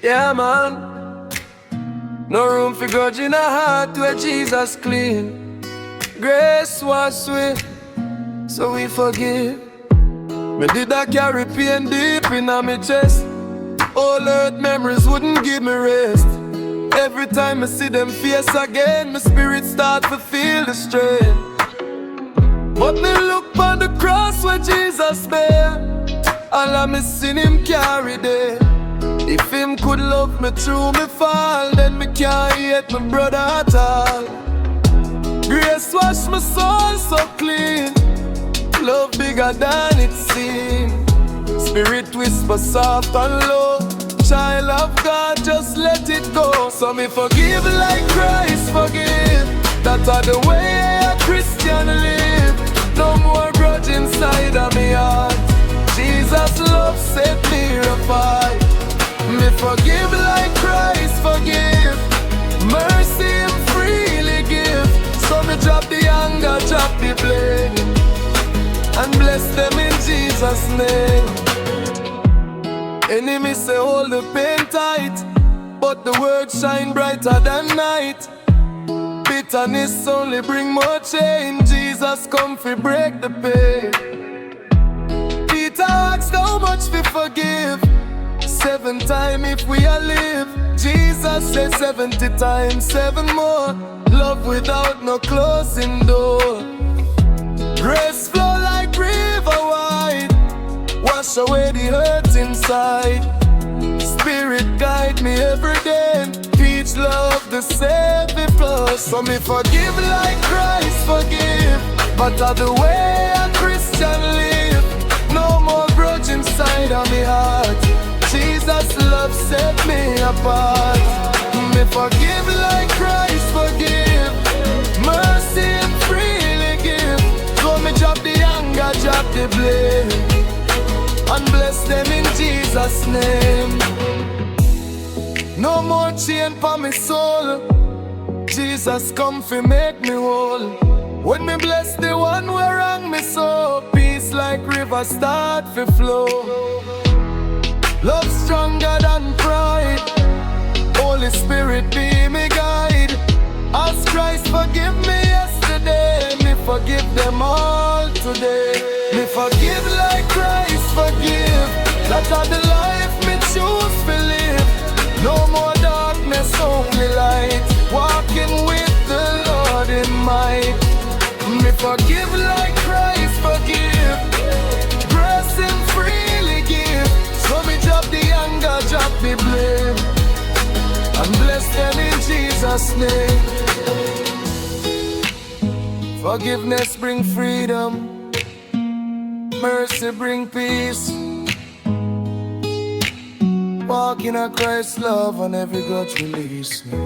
Yeah, man. No room for grudge in a heart where Jesus clean. Grace was sweet, so we forgive. Me did I carry pain deep in my chest. All earth memories wouldn't give me rest. Every time I see them face again, my spirit start to feel the strain. But me look on the cross where Jesus bear. All of me sin him carry there. If him could love me through me fall, then me can't hate my brother at all. Grace wash my soul so clean. Love bigger than it seems. Spirit whisper soft and low. Child of God, just let it go. So me forgive like Christ forgive. That's the way a Christian live. No more grudge inside of me heart. Jesus' love set me apart. Me forgive like Christ forgive. Mercy him freely give. So me drop the anger, drop the blame, and bless them in Jesus' name. Enemy say hold the pain tight, but the word shine brighter than night. Bitterness only bring more change. Jesus come fi break the pain. Peter asked how much fi forgive. 7 times if we are live. Jesus said 70 times 7 more. Love without no closing door. Grace flow like river wide. Wash away the hurt inside. Spirit guide me every day. Teach love the saving flow. So me forgive like Christ forgive. But of the way a Christian live. No more grudge inside of me heart. Jesus' love set me apart. Me forgive like Christ forgive. Mercy and freely give. So me drop the anger, drop the blame, and bless them in Jesus' name. No more chain for me soul. Jesus come fi make me whole. When me bless the one where wrong me so, peace like river start fi flow. Love stronger than pride. Holy Spirit be me guide. As Christ forgive me yesterday, me forgive them all today. Me forgive like Christ forgive. That's how the life me choose to live. No more darkness, only light. Walking with the Lord in might. Me forgive like Christ forgive. Grace him freely give. So me drop the anger, drop the blame, and bless them in Jesus' name. Forgiveness bring freedom. Mercy bring peace. Walk in a Christ's love and every grudge release me.